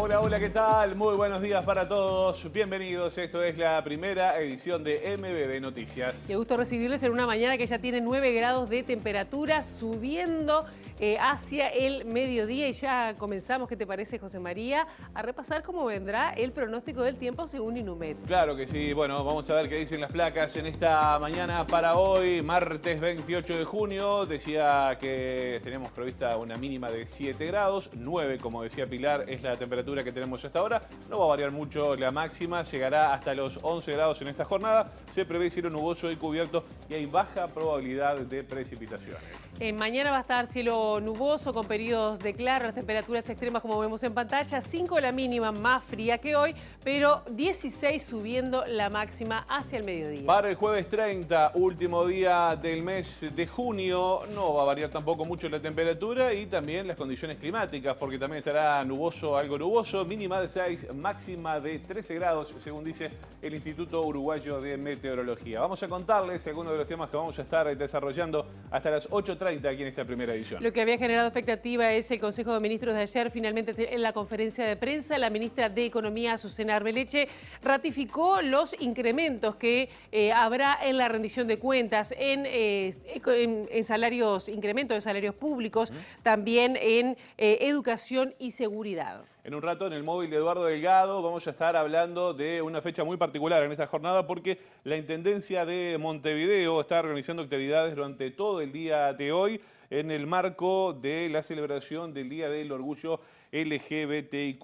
Hola, hola, ¿qué tal? Muy buenos días para todos. Bienvenidos. Esto es la primera edición de MBB Noticias. Qué gusto recibirles en una mañana que ya tiene 9 grados de temperatura, subiendo hacia el mediodía. Y ya comenzamos, ¿qué te parece, José María? A repasar cómo vendrá el pronóstico del tiempo según Inumet. Claro que sí. Bueno, vamos a ver qué dicen las placas en esta mañana para hoy, martes 28 de junio. Decía que tenemos prevista una mínima de 7 grados. 9, como decía Pilar, es la temperatura que tenemos hasta ahora. No va a variar mucho la máxima, llegará hasta los 11 grados en esta jornada. Se prevé cielo nuboso y cubierto y hay baja probabilidad de precipitaciones. Mañana va a estar cielo nuboso con periodos de claro, las temperaturas extremas como vemos en pantalla. 5 la mínima, más fría que hoy, pero 16 subiendo la máxima hacia el mediodía. Para el jueves 30, último día del mes de junio, no va a variar tampoco mucho la temperatura y también las condiciones climáticas, porque también estará nuboso, algo nuboso, mínima de 6, máxima de 13 grados, según dice el Instituto Uruguayo de Meteorología. Vamos a contarles algunos de los temas que vamos a estar desarrollando hasta las 8:30 aquí en esta primera edición. Lo que había generado expectativa es el Consejo de Ministros de ayer. Finalmente, en la conferencia de prensa, la ministra de Economía, Azucena Arbeleche, ratificó los incrementos que habrá en la rendición de cuentas, en salarios, incremento de salarios públicos, también en educación y seguridad. En un rato, en el móvil de Eduardo Delgado, vamos a estar hablando de una fecha muy particular en esta jornada porque la Intendencia de Montevideo está organizando actividades durante todo el día de hoy en el marco de la celebración del Día del Orgullo LGBTIQ+.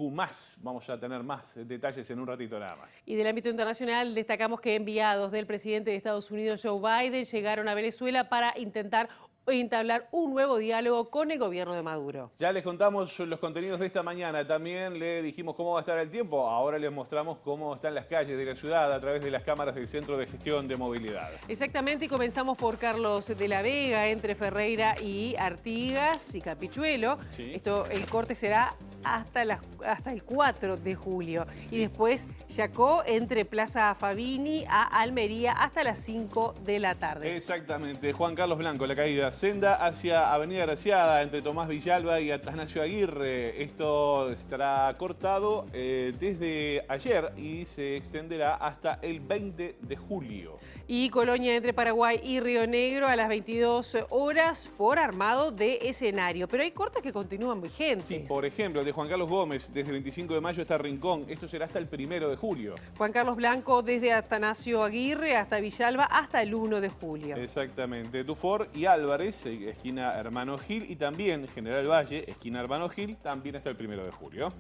Vamos a tener más detalles en un ratito nada más. Y del ámbito internacional destacamos que enviados del presidente de Estados Unidos, Joe Biden, llegaron a Venezuela para intentar entablar un nuevo diálogo con el gobierno de Maduro. Ya les contamos los contenidos de esta mañana, también le dijimos cómo va a estar el tiempo, ahora les mostramos cómo están las calles de la ciudad a través de las cámaras del Centro de Gestión de Movilidad. Exactamente, y comenzamos por Carlos de la Vega, entre Ferreira y Artigas y Capichuelo. Sí. El corte será hasta el 4 de julio. Sí. Y después Yacó entre Plaza Fabini a Almería hasta las 5 de la tarde. Exactamente, Juan Carlos Blanco, la caída senda hacia Avenida Graciada entre Tomás Villalba y Atanasio Aguirre. Esto estará cortado desde ayer y se extenderá hasta el 20 de julio. Y Colonia entre Paraguay y Río Negro a las 22 horas por armado de escenario. Pero hay cortes que continúan vigentes. Sí, por ejemplo, el de Juan Carlos Gómez desde el 25 de mayo hasta Rincón. Esto será hasta el 1 de julio. Juan Carlos Blanco desde Atanasio Aguirre hasta Villalba hasta el 1 de julio. Exactamente. Dufour y Álvarez, esquina Hermano Gil, y también General Valle, esquina Hermano Gil, también hasta el 1 de julio.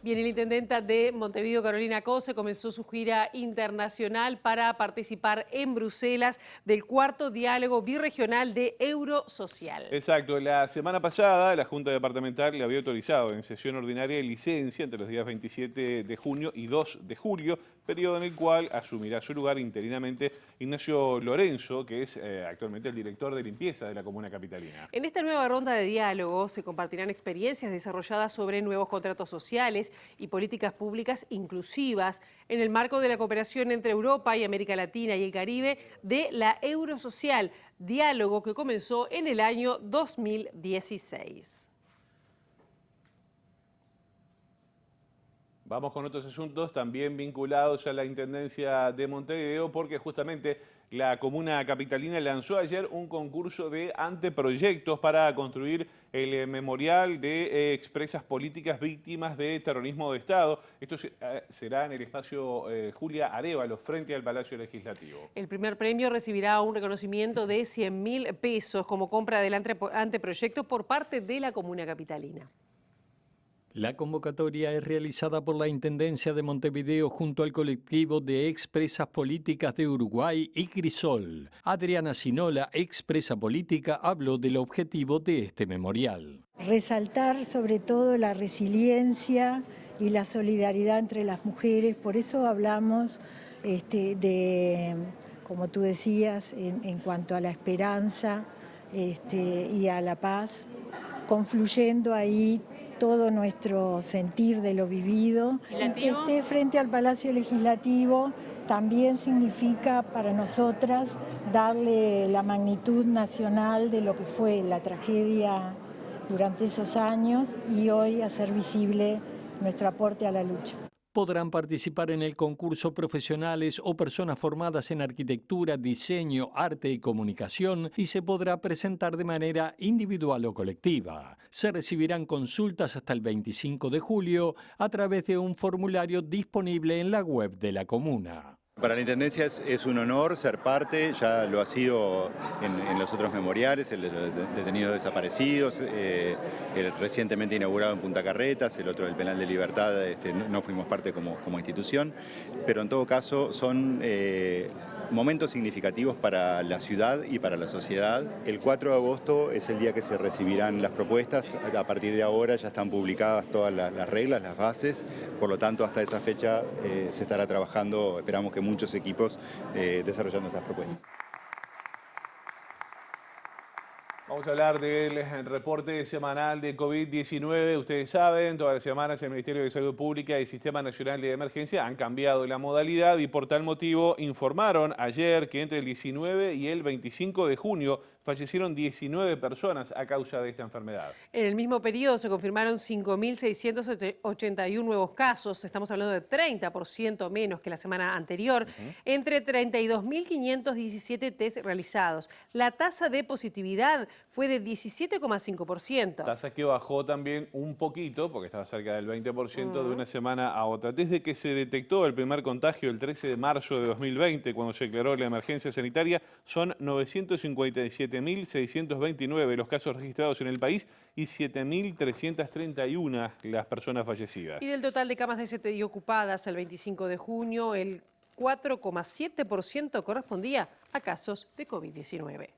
Bien, el intendenta de Montevideo, Carolina Cose, comenzó su gira internacional para participar en Bruselas del cuarto diálogo birregional de Eurosocial. Exacto. La semana pasada la Junta Departamental le había autorizado en sesión ordinaria licencia entre los días 27 de junio y 2 de julio, periodo en el cual asumirá su lugar interinamente Ignacio Lorenzo, que es actualmente el director de limpieza de la comuna capitalina. En esta nueva ronda de diálogo se compartirán experiencias desarrolladas sobre nuevos contratos sociales y políticas públicas inclusivas en el marco de la cooperación entre Europa y América Latina y el Caribe de la Eurosocial, diálogo que comenzó en el año 2016. Vamos con otros asuntos también vinculados a la Intendencia de Montevideo, porque justamente la comuna capitalina lanzó ayer un concurso de anteproyectos para construir el memorial de expresas políticas víctimas de terrorismo de Estado. Esto será en el espacio Julia Arévalo, frente al Palacio Legislativo. El primer premio recibirá un reconocimiento de 100.000 pesos como compra del anteproyecto por parte de la comuna capitalina. La convocatoria es realizada por la Intendencia de Montevideo junto al colectivo de expresas políticas de Uruguay y Crisol. Adriana Sinola, expresa política, habló del objetivo de este memorial. Resaltar sobre todo la resiliencia y la solidaridad entre las mujeres, por eso hablamos como tú decías, en cuanto a la esperanza y a la paz, confluyendo ahí todo nuestro sentir de lo vivido, y que esté frente al Palacio Legislativo también significa para nosotras darle la magnitud nacional de lo que fue la tragedia durante esos años y hoy hacer visible nuestro aporte a la lucha. Podrán participar en el concurso profesionales o personas formadas en arquitectura, diseño, arte y comunicación y se podrá presentar de manera individual o colectiva. Se recibirán consultas hasta el 25 de julio a través de un formulario disponible en la web de la comuna. Para la Intendencia es un honor ser parte, ya lo ha sido en los otros memoriales, el de los detenidos desaparecidos, el recientemente inaugurado en Punta Carretas, el otro del Penal de Libertad, no fuimos parte como institución, pero en todo caso son momentos significativos para la ciudad y para la sociedad. El 4 de agosto es el día que se recibirán las propuestas, a partir de ahora ya están publicadas todas las reglas, las bases, por lo tanto hasta esa fecha se estará trabajando, esperamos que muchos equipos desarrollando estas propuestas. Vamos a hablar del reporte semanal de COVID-19. Ustedes saben, todas las semanas el Ministerio de Salud Pública y Sistema Nacional de Emergencia han cambiado la modalidad y por tal motivo informaron ayer que entre el 19 y el 25 de junio fallecieron 19 personas a causa de esta enfermedad. En el mismo periodo se confirmaron 5.681 nuevos casos. Estamos hablando de 30% menos que la semana anterior. Entre 32.517 test realizados. La tasa de positividad fue de 17,5%. Tasa que bajó también un poquito, porque estaba cerca del 20% de una semana a otra. Desde que se detectó el primer contagio el 13 de marzo de 2020, cuando se declaró la emergencia sanitaria, son 957.629 los casos registrados en el país y 7.331 las personas fallecidas. Y del total de camas de CTI ocupadas el 25 de junio, el 4,7% correspondía a casos de COVID-19.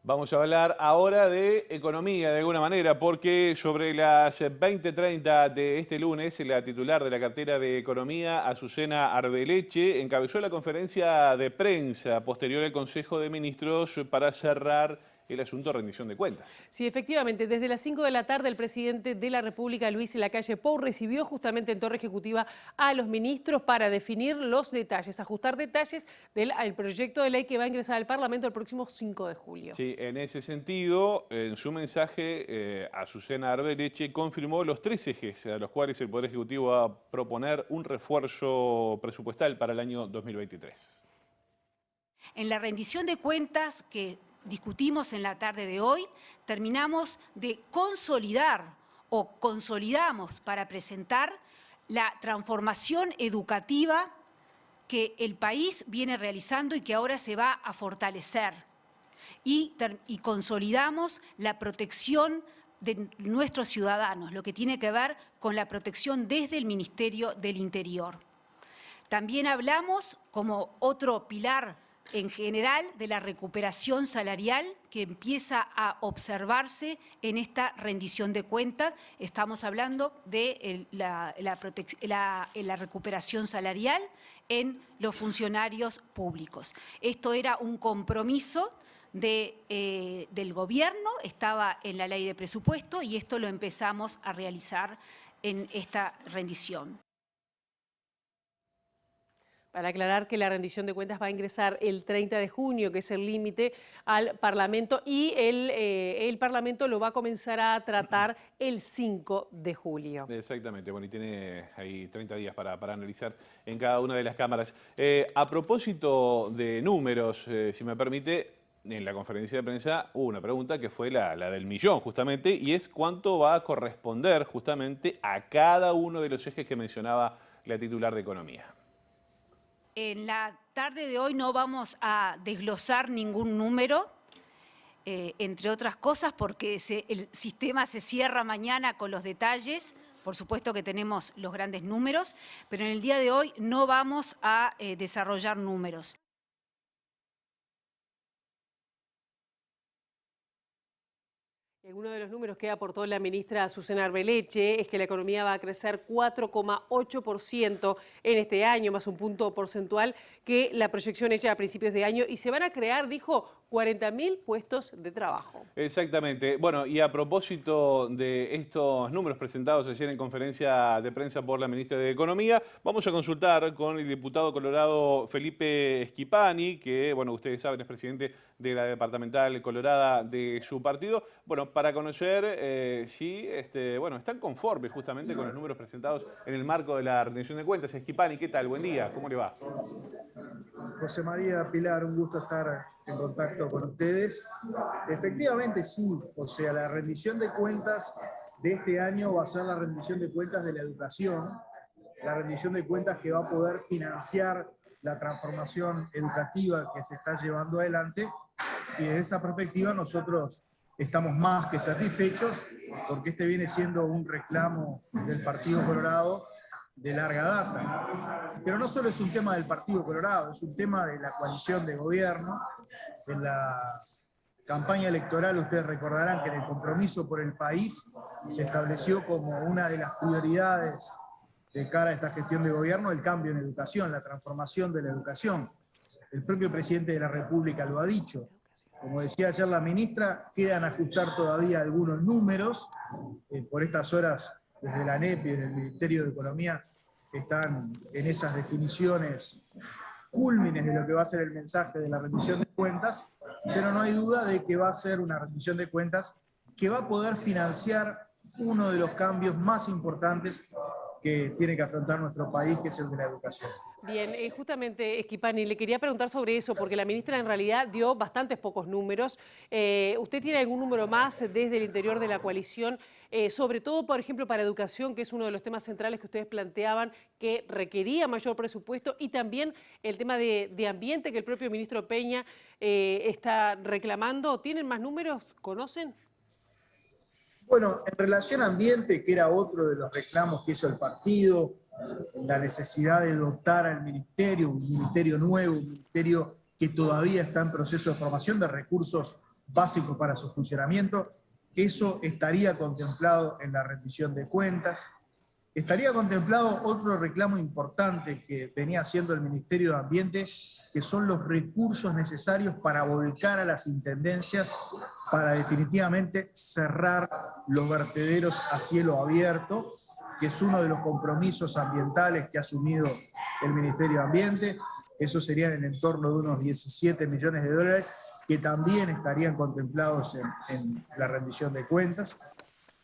Vamos a hablar ahora de economía de alguna manera, porque sobre las 20:30 de este lunes, la titular de la cartera de Economía, Azucena Arbeleche, encabezó la conferencia de prensa posterior al Consejo de Ministros para cerrar el asunto de rendición de cuentas. Sí, efectivamente, desde las 5 de la tarde el presidente de la República, Luis Lacalle Pou, recibió justamente en Torre Ejecutiva a los ministros para definir los detalles, ajustar detalles del proyecto de ley que va a ingresar al Parlamento el próximo 5 de julio. Sí, en ese sentido, en su mensaje, Azucena Arbeleche confirmó los 3 ejes a los cuales el Poder Ejecutivo va a proponer un refuerzo presupuestal para el año 2023. En la rendición de cuentas que discutimos en la tarde de hoy, terminamos de consolidar o consolidamos para presentar la transformación educativa que el país viene realizando y que ahora se va a fortalecer. Y consolidamos la protección de nuestros ciudadanos, lo que tiene que ver con la protección desde el Ministerio del Interior. También hablamos, como otro pilar en general, de la recuperación salarial que empieza a observarse en esta rendición de cuentas. Estamos hablando de la recuperación salarial en los funcionarios públicos. Esto era un compromiso del gobierno, estaba en la ley de presupuesto y esto lo empezamos a realizar en esta rendición. Para aclarar que la rendición de cuentas va a ingresar el 30 de junio, que es el límite, al Parlamento, y el Parlamento lo va a comenzar a tratar el 5 de julio. Exactamente, bueno, y tiene ahí 30 días para analizar en cada una de las cámaras. A propósito de números, si me permite, en la conferencia de prensa hubo una pregunta que fue la del millón, justamente, y es cuánto va a corresponder justamente a cada uno de los ejes que mencionaba la titular de Economía. En la tarde de hoy no vamos a desglosar ningún número, entre otras cosas porque el sistema se cierra mañana con los detalles. Por supuesto que tenemos los grandes números, pero en el día de hoy no vamos a desarrollar números. Uno de los números que aportó la ministra Susana Arbeleche es que la economía va a crecer 4,8% en este año, más un punto porcentual que la proyección hecha a principios de año, y se van a crear, dijo, 40.000 puestos de trabajo. Exactamente. Bueno, y a propósito de estos números presentados ayer en conferencia de prensa por la ministra de Economía, vamos a consultar con el diputado colorado Felipe Schipani, que, bueno, ustedes saben, es presidente de la departamental colorada de su partido. Bueno, para conocer si bueno, están conformes justamente con los números presentados en el marco de la rendición de cuentas. Schipani, ¿qué tal? Buen día, ¿cómo le va? José María, Pilar, un gusto estar en contacto con ustedes. Efectivamente sí, o sea, la rendición de cuentas de este año va a ser la rendición de cuentas de la educación, la rendición de cuentas que va a poder financiar la transformación educativa que se está llevando adelante, y desde esa perspectiva nosotros estamos más que satisfechos, porque este viene siendo un reclamo del Partido Colorado de larga data. Pero no solo es un tema del Partido Colorado, es un tema de la coalición de gobierno. En la campaña electoral ustedes recordarán que en el compromiso por el país se estableció como una de las prioridades de cara a esta gestión de gobierno el cambio en educación, la transformación de la educación. El propio presidente de la República lo ha dicho. Como decía ayer la ministra, quedan ajustar todavía algunos números. Por estas horas, desde la ANEP y desde el Ministerio de Economía, están en esas definiciones cúlmines de lo que va a ser el mensaje de la rendición de cuentas, pero no hay duda de que va a ser una rendición de cuentas que va a poder financiar uno de los cambios más importantes que tiene que afrontar nuestro país, que es el de la educación. Bien, justamente, Schipani, le quería preguntar sobre eso, porque la ministra en realidad dio bastantes pocos números. ¿Usted tiene algún número más desde el interior de la coalición? Sobre todo, por ejemplo, para educación, que es uno de los temas centrales que ustedes planteaban, que requería mayor presupuesto, y también el tema de ambiente que el propio ministro Peña está reclamando. ¿Tienen más números? ¿Conocen? Bueno, en relación a ambiente, que era otro de los reclamos que hizo el partido, la necesidad de dotar al ministerio, un ministerio nuevo, un ministerio que todavía está en proceso de formación de recursos básicos para su funcionamiento, eso estaría contemplado en la rendición de cuentas. Estaría contemplado otro reclamo importante que venía haciendo el Ministerio de Ambiente, que son los recursos necesarios para volcar a las intendencias para definitivamente cerrar los vertederos a cielo abierto, que es uno de los compromisos ambientales que ha asumido el Ministerio de Ambiente. Eso serían en el entorno de unos 17 millones de dólares, que también estarían contemplados en la rendición de cuentas.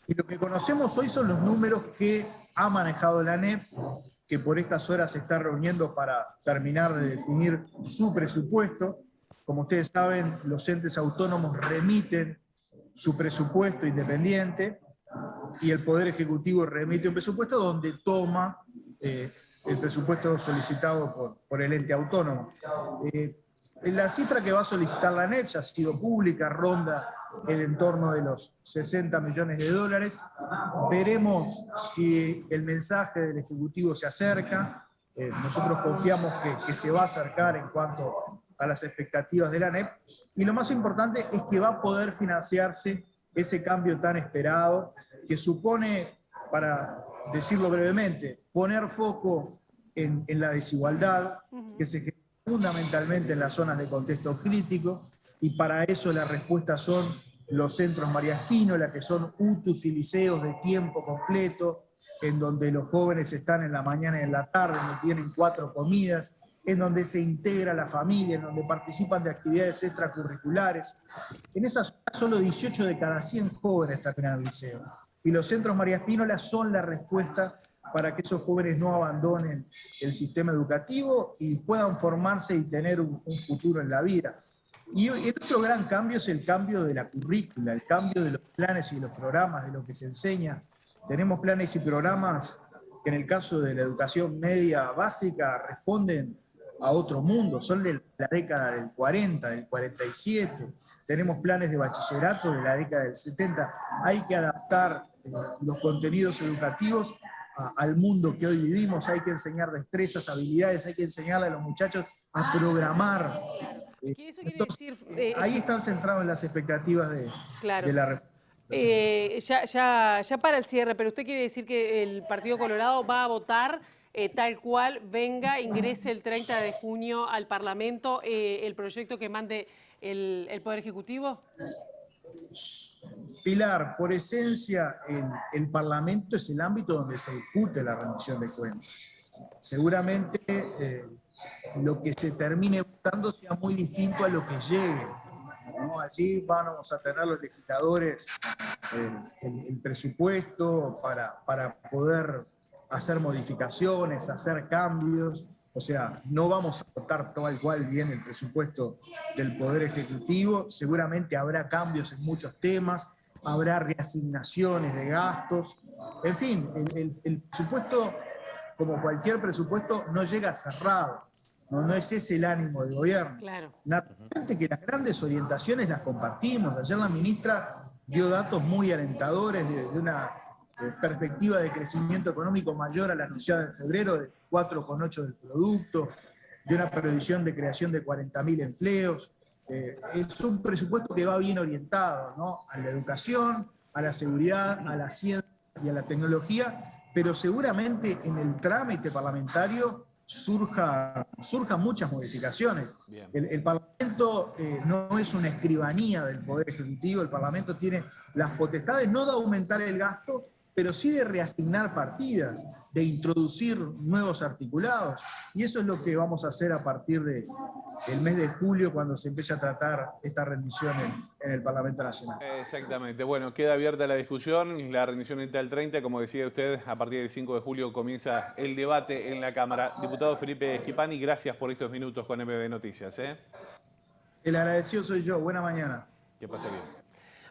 Y lo que conocemos hoy son los números que ha manejado la ANEP, que por estas horas se está reuniendo para terminar de definir su presupuesto. Como ustedes saben, los entes autónomos remiten su presupuesto independiente y el Poder Ejecutivo remite un presupuesto donde toma el presupuesto solicitado por el ente autónomo. La cifra que va a solicitar la ANEP ya ha sido pública, ronda el entorno de los 60 millones de dólares. Veremos si el mensaje del Ejecutivo se acerca. Nosotros confiamos que se va a acercar en cuanto a las expectativas de la ANEP. Y lo más importante es que va a poder financiarse ese cambio tan esperado, que supone, para decirlo brevemente, poner foco en la desigualdad que se genera fundamentalmente en las zonas de contexto crítico, y para eso la respuesta son los centros María Espínola, que son UTUS y liceos de tiempo completo, en donde los jóvenes están en la mañana y en la tarde, donde tienen 4 comidas, en donde se integra la familia, en donde participan de actividades extracurriculares. En esas zonas solo 18 de cada 100 jóvenes terminan el liceo. Y los centros María Espínola son la respuesta para que esos jóvenes no abandonen el sistema educativo y puedan formarse y tener un futuro en la vida. Y el otro gran cambio es el cambio de la currícula, el cambio de los planes y de los programas, de lo que se enseña. Tenemos planes y programas que en el caso de la educación media básica responden a otro mundo, son de la década del 40, del 47. Tenemos planes de bachillerato de la década del 70. Hay que adaptar los contenidos educativos al mundo que hoy vivimos. Hay que enseñar destrezas, habilidades, hay que enseñarle a los muchachos a programar. ¿Eso quiere decir, ahí están centrados en las expectativas de la reforma. Ya para el cierre, pero usted quiere decir que el Partido Colorado va a votar tal cual venga, ingrese el 30 de junio al Parlamento el proyecto que mande el Poder Ejecutivo. Pilar, por esencia, el Parlamento es el ámbito donde se discute la rendición de cuentas. Seguramente lo que se termine votando sea muy distinto a lo que llegue, ¿no? Allí vamos a tener los legisladores el presupuesto para poder hacer modificaciones, hacer cambios. O sea, no vamos a votar tal cual viene el presupuesto del Poder Ejecutivo. Seguramente habrá cambios en muchos temas, habrá reasignaciones de gastos. En fin, el presupuesto, como cualquier presupuesto, no llega cerrado. No es ese el ánimo del gobierno. Claro. Naturalmente que las grandes orientaciones las compartimos. Ayer la ministra dio datos muy alentadores de una perspectiva de crecimiento económico mayor a la anunciada en febrero, de 4,8 del producto, de una previsión de creación de 40.000 empleos. Es un presupuesto que va bien orientado, ¿no? A la educación, a la seguridad, a la ciencia y a la tecnología, pero seguramente en el trámite parlamentario surjan muchas modificaciones. El Parlamento no es una escribanía del Poder Ejecutivo, el Parlamento tiene las potestades no de aumentar el gasto, pero sí de reasignar partidas, de introducir nuevos articulados. Y eso es lo que vamos a hacer a partir del mes de julio, cuando se empiece a tratar esta rendición en el Parlamento Nacional. Exactamente. Bueno, queda abierta la discusión. La rendición entra el 30. Como decía usted, a partir del 5 de julio comienza el debate en la Cámara. Diputado Felipe Schipani, gracias por estos minutos con MB Noticias. El agradecido soy yo. Buena mañana. Que pase bien.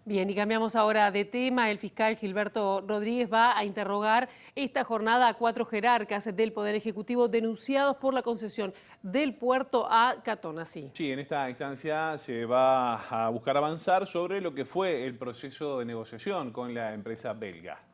Bien, y cambiamos ahora de tema. El fiscal Gilberto Rodríguez va a interrogar esta jornada a 4 jerarcas del Poder Ejecutivo denunciados por la concesión del puerto a Catonasí. Sí, en esta instancia se va a buscar avanzar sobre lo que fue el proceso de negociación con la empresa belga.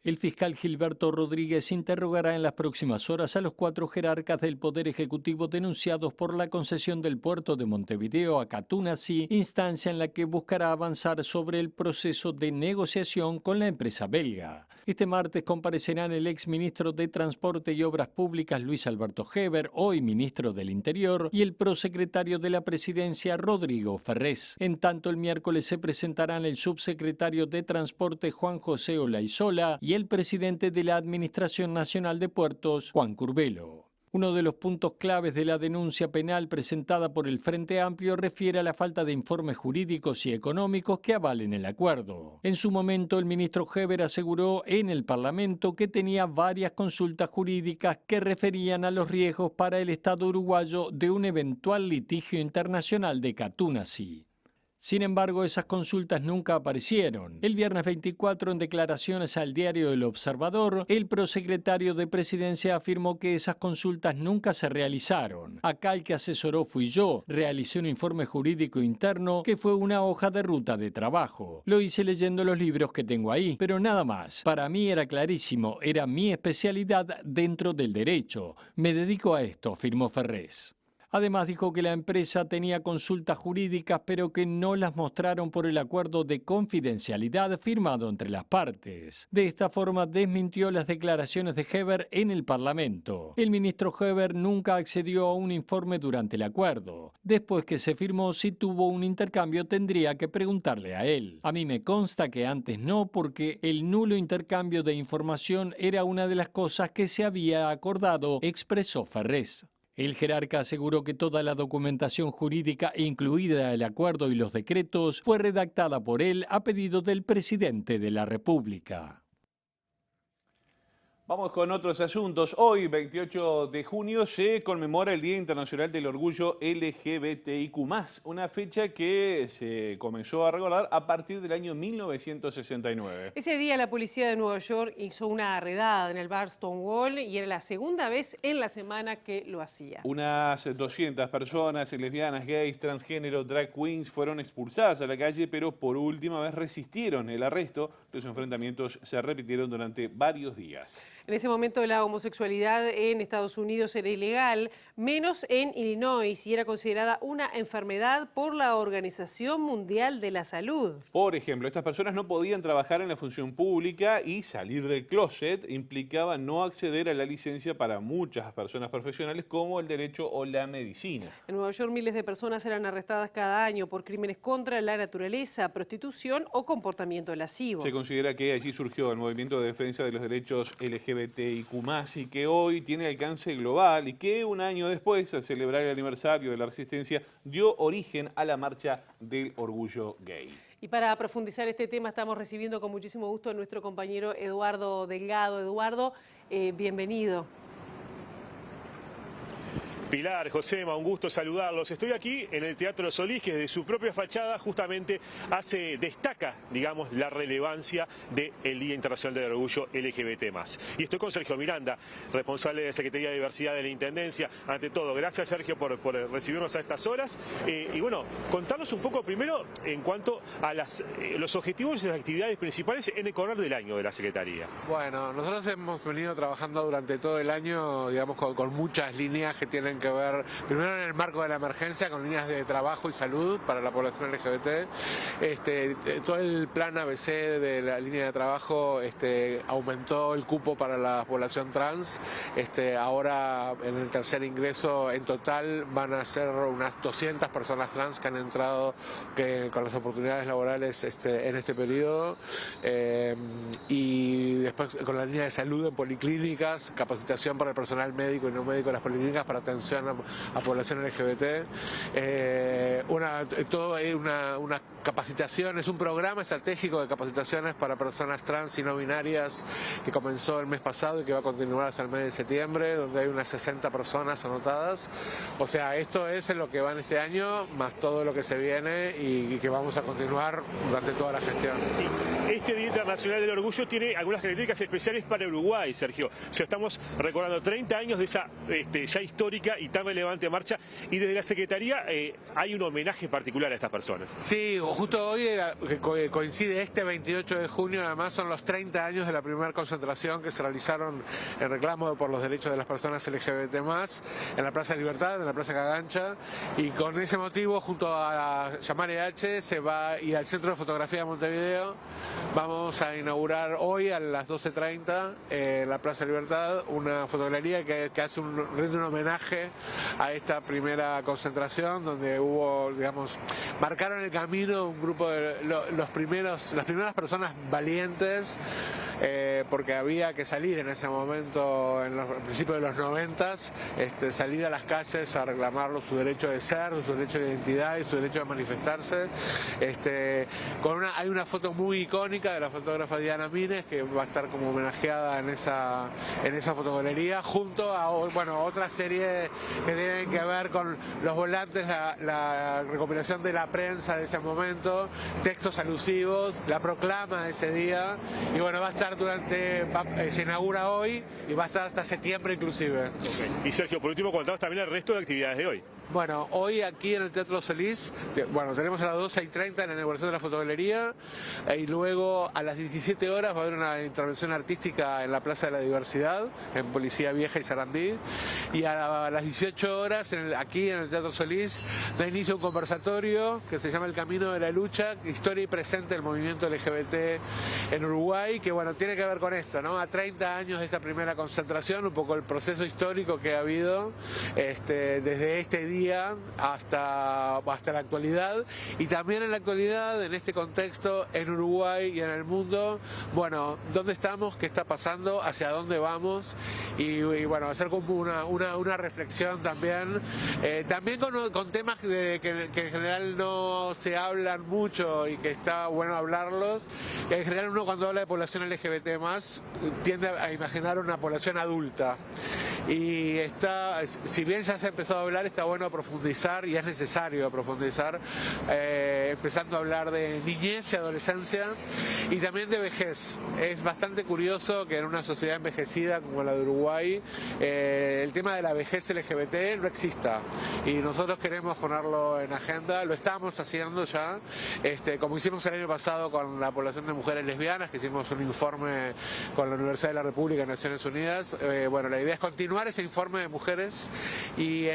El fiscal Gilberto Rodríguez interrogará en las próximas horas a los 4 jerarcas del Poder Ejecutivo denunciados por la concesión del puerto de Montevideo a Catunasí, instancia en la que buscará avanzar sobre el proceso de negociación con la empresa belga. Este martes comparecerán el exministro de Transporte y Obras Públicas Luis Alberto Heber, hoy ministro del Interior, y el prosecretario de la Presidencia Rodrigo Ferrés. En tanto, el miércoles se presentarán el subsecretario de Transporte Juan José Olaizola y el presidente de la Administración Nacional de Puertos, Juan Curbelo. Uno de los puntos claves de la denuncia penal presentada por el Frente Amplio refiere a la falta de informes jurídicos y económicos que avalen el acuerdo. En su momento, el ministro Heber aseguró en el Parlamento que tenía varias consultas jurídicas que referían a los riesgos para el Estado uruguayo de un eventual litigio internacional de Catunasí. Sin embargo, esas consultas nunca aparecieron. El viernes 24, en declaraciones al diario El Observador, el prosecretario de Presidencia afirmó que esas consultas nunca se realizaron. Acá el que asesoró fui yo. Realicé un informe jurídico interno que fue una hoja de ruta de trabajo. Lo hice leyendo los libros que tengo ahí, pero nada más. Para mí era clarísimo, era mi especialidad dentro del derecho. Me dedico a esto, afirmó Ferrés. Además dijo que la empresa tenía consultas jurídicas pero que no las mostraron por el acuerdo de confidencialidad firmado entre las partes. De esta forma desmintió las declaraciones de Heber en el Parlamento. El ministro Heber nunca accedió a un informe durante el acuerdo. Después que se firmó, si tuvo un intercambio tendría que preguntarle a él. A mí me consta que antes no, porque el nulo intercambio de información era una de las cosas que se había acordado, expresó Ferrés. El jerarca aseguró que toda la documentación jurídica, incluida el acuerdo y los decretos, fue redactada por él a pedido del presidente de la República. Vamos con otros asuntos. Hoy, 28 de junio, se conmemora el Día Internacional del Orgullo LGBTIQ+, una fecha que se comenzó a recordar a partir del año 1969. Ese día la policía de Nueva York hizo una redada en el bar Stonewall y era la segunda vez en la semana que lo hacía. Unas 200 personas, lesbianas, gays, transgénero, drag queens, fueron expulsadas a la calle, pero por última vez resistieron el arresto. Los enfrentamientos se repitieron durante varios días. En ese momento la homosexualidad en Estados Unidos era ilegal, menos en Illinois, y era considerada una enfermedad por la Organización Mundial de la Salud. Por ejemplo, estas personas no podían trabajar en la función pública y salir del closet implicaba no acceder a la licencia para muchas personas profesionales como el derecho o la medicina. En Nueva York miles de personas eran arrestadas cada año por crímenes contra la naturaleza, prostitución o comportamiento lascivo. Se considera que allí surgió el movimiento de defensa de los derechos LGBTIQ+, y que hoy tiene alcance global y que un año después, al celebrar el aniversario de la resistencia, dio origen a la Marcha del Orgullo Gay. Y para profundizar este tema estamos recibiendo con muchísimo gusto a nuestro compañero Eduardo Delgado. Eduardo, bienvenido. Pilar, Josema, un gusto saludarlos. Estoy aquí en el Teatro Solís, que desde su propia fachada justamente destaca, digamos, la relevancia del Día Internacional del Orgullo LGBT+. Y estoy con Sergio Miranda, responsable de la Secretaría de Diversidad de la Intendencia. Ante todo, gracias Sergio por recibirnos a estas horas. Y bueno, contarnos un poco primero en cuanto a los objetivos y las actividades principales en el correr del año de la Secretaría. Bueno, nosotros hemos venido trabajando durante todo el año, digamos, con muchas líneas que tienen que ver, primero en el marco de la emergencia, con líneas de trabajo y salud para la población LGBT. Todo el plan ABC de la línea de trabajo aumentó el cupo para la población trans. Ahora, en el tercer ingreso, en total van a ser unas 200 personas trans que han entrado con las oportunidades laborales en este periodo. Y después con la línea de salud en policlínicas, capacitación para el personal médico y no médico de las policlínicas para atención a población LGBT, una capacitación, es un programa estratégico de capacitaciones para personas trans y no binarias que comenzó el mes pasado y que va a continuar hasta el mes de septiembre, donde hay unas 60 personas anotadas. O sea, esto es en lo que va en este año, más todo lo que se viene y que vamos a continuar durante toda la gestión. Este Día Internacional del Orgullo tiene algunas características especiales para Uruguay, Sergio. O sea, estamos recordando 30 años de esa ya histórica y tan relevante marcha, y desde la Secretaría hay un homenaje particular a estas personas. Sí, justo hoy, que coincide este 28 de junio, además son los 30 años de la primera concentración que se realizaron en reclamo por los derechos de las personas LGBT+, en la Plaza Libertad, en la Plaza Cagancha, y con ese motivo, junto a Llamar H y al Centro de Fotografía de Montevideo, vamos a inaugurar hoy a las 12:30 en la Plaza Libertad una fotogalería que hace rinde un homenaje a esta primera concentración, donde hubo, digamos, marcaron el camino un grupo de las primeras personas valientes, porque había que salir en ese momento, en los principios de los 90s, salir a las calles a reclamar su derecho de ser, su derecho de identidad y su derecho de manifestarse. Hay una foto muy icónica de la fotógrafa Diana Mines, que va a estar como homenajeada en esa fotogalería, junto a otra serie que tienen que ver con los volantes, la recopilación de la prensa de ese momento, textos alusivos, la proclama de ese día, y bueno, va a estar se inaugura hoy y va a estar hasta septiembre inclusive. Okay. Y Sergio, por último, contanos también el resto de actividades de hoy. Bueno, hoy aquí en el Teatro Solís, tenemos a las 12:30 la inauguración de la fotogalería, y luego a las 17 horas va a haber una intervención artística en la Plaza de la Diversidad, en Policía Vieja y Sarandí, y a las 18 horas aquí en el Teatro Solís da inicio un conversatorio que se llama El Camino de la Lucha, historia y presente del movimiento LGBT en Uruguay, que tiene que ver con esto, ¿no? A 30 años de esta primera concentración, un poco el proceso histórico que ha habido desde este día hasta la actualidad, y también en la actualidad, en este contexto, en Uruguay y en el mundo, ¿dónde estamos? ¿Qué está pasando? ¿Hacia dónde vamos? Y hacer como una reflexión también con temas que en general no se hablan mucho y que está bueno hablarlos. En general, uno cuando habla de población LGBT+, tiende a imaginar una población adulta, y si bien ya se ha empezado a hablar, está bueno a profundizar, y es necesario profundizar, empezando a hablar de niñez y adolescencia y también de vejez. Es bastante curioso que en una sociedad envejecida como la de Uruguay, el tema de la vejez LGBT no exista, y nosotros queremos ponerlo en agenda. Lo estamos haciendo ya, como hicimos el año pasado con la población de mujeres lesbianas, que hicimos un informe con la Universidad de la República en Naciones Unidas. Bueno, la idea es continuar ese informe de mujeres y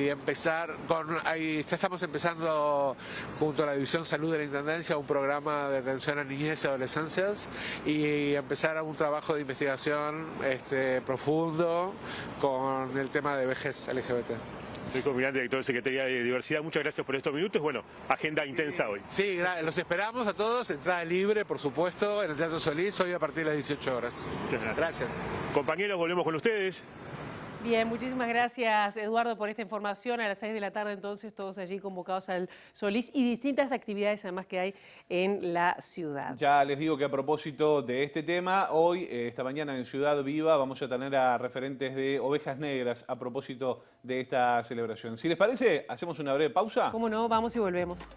empezar ya estamos empezando junto a la División Salud de la Intendencia un programa de atención a niñez y adolescencias, y empezar a un trabajo de investigación profundo con el tema de vejez LGBT. Soy Miranda, director de Secretaría de Diversidad. Muchas gracias por estos minutos. Bueno, agenda intensa hoy. Sí, los esperamos a todos. Entrada libre, por supuesto, en el Teatro Solís, hoy a partir de las 18 horas. Muchas Gracias. Compañeros, volvemos con ustedes. Bien, muchísimas gracias, Eduardo, por esta información. A las 6 de la tarde, entonces, todos allí convocados al Solís y distintas actividades además que hay en la ciudad. Ya les digo que a propósito de este tema, hoy, esta mañana en Ciudad Viva, vamos a tener a referentes de Ovejas Negras a propósito de esta celebración. Si les parece, hacemos una breve pausa. ¿Cómo no? Vamos y volvemos.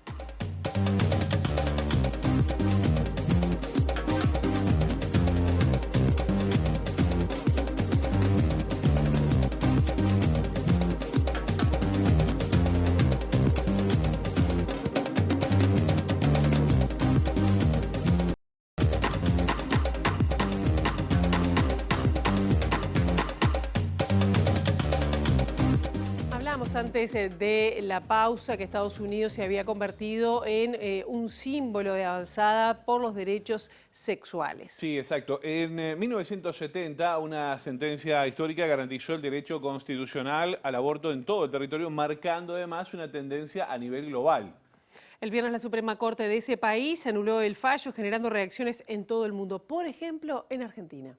Antes de la pausa, que Estados Unidos se había convertido en un símbolo de avanzada por los derechos sexuales. Sí, exacto. En 1970, una sentencia histórica garantizó el derecho constitucional al aborto en todo el territorio, marcando además una tendencia a nivel global. El viernes la Suprema Corte de ese país anuló el fallo, generando reacciones en todo el mundo, por ejemplo, en Argentina.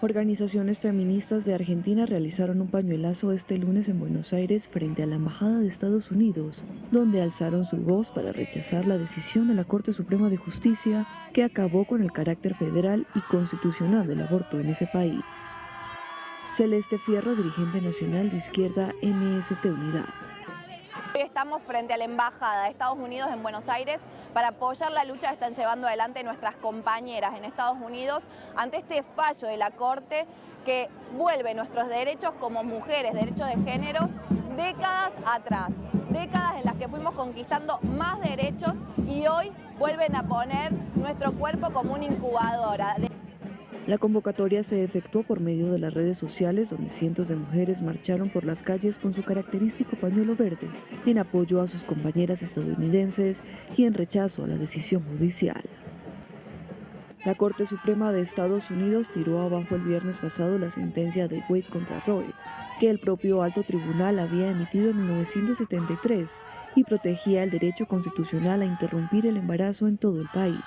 Organizaciones feministas de Argentina realizaron un pañuelazo este lunes en Buenos Aires frente a la Embajada de Estados Unidos, donde alzaron su voz para rechazar la decisión de la Corte Suprema de Justicia que acabó con el carácter federal y constitucional del aborto en ese país. Celeste Fierro, dirigente nacional de izquierda MST Unidad. Hoy estamos frente a la Embajada de Estados Unidos en Buenos Aires para apoyar la lucha que están llevando adelante nuestras compañeras en Estados Unidos ante este fallo de la Corte que vuelve nuestros derechos como mujeres, derechos de género, décadas atrás. Décadas en las que fuimos conquistando más derechos y hoy vuelven a poner nuestro cuerpo como una incubadora. La convocatoria se efectuó por medio de las redes sociales, donde cientos de mujeres marcharon por las calles con su característico pañuelo verde, en apoyo a sus compañeras estadounidenses y en rechazo a la decisión judicial. La Corte Suprema de Estados Unidos tiró abajo el viernes pasado la sentencia de Wade contra Roe, que el propio alto tribunal había emitido en 1973 y protegía el derecho constitucional a interrumpir el embarazo en todo el país.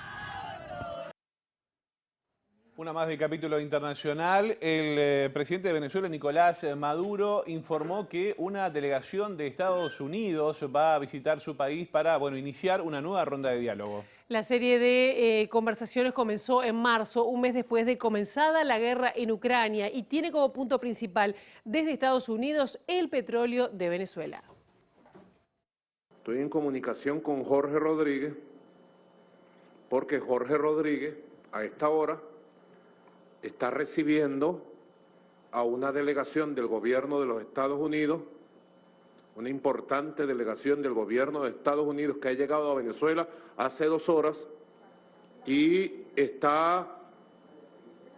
Una más de capítulo internacional. El presidente de Venezuela, Nicolás Maduro, informó que una delegación de Estados Unidos va a visitar su país para, iniciar una nueva ronda de diálogo. La serie de conversaciones comenzó en marzo, un mes después de comenzada la guerra en Ucrania, y tiene como punto principal desde Estados Unidos el petróleo de Venezuela. Estoy en comunicación con Jorge Rodríguez, porque Jorge Rodríguez a esta hora está recibiendo a una delegación del gobierno de los Estados Unidos, una importante delegación del gobierno de Estados Unidos que ha llegado a Venezuela hace 2 horas y está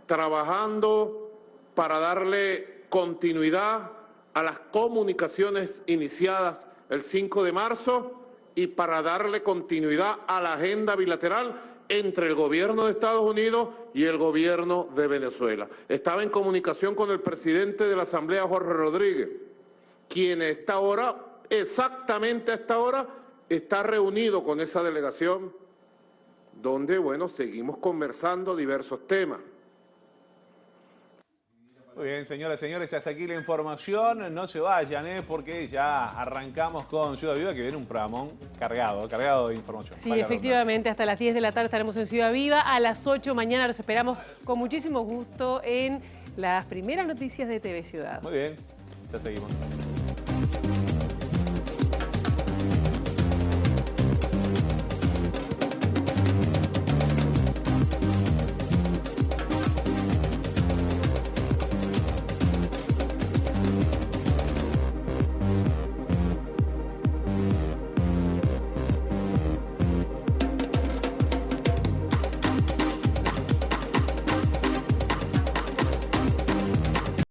trabajando para darle continuidad a las comunicaciones iniciadas el 5 de marzo y para darle continuidad a la agenda bilateral entre el gobierno de Estados Unidos y el gobierno de Venezuela. Estaba en comunicación con el presidente de la Asamblea, Jorge Rodríguez, quien exactamente a esta hora, está reunido con esa delegación, donde, seguimos conversando diversos temas. Muy bien, señoras y señores, hasta aquí la información. No se vayan, porque ya arrancamos con Ciudad Viva, que viene un programón cargado de información. Sí, efectivamente, hasta las 10 de la tarde estaremos en Ciudad Viva. A las 8 mañana los esperamos con muchísimo gusto en las primeras noticias de TV Ciudad. Muy bien, ya seguimos.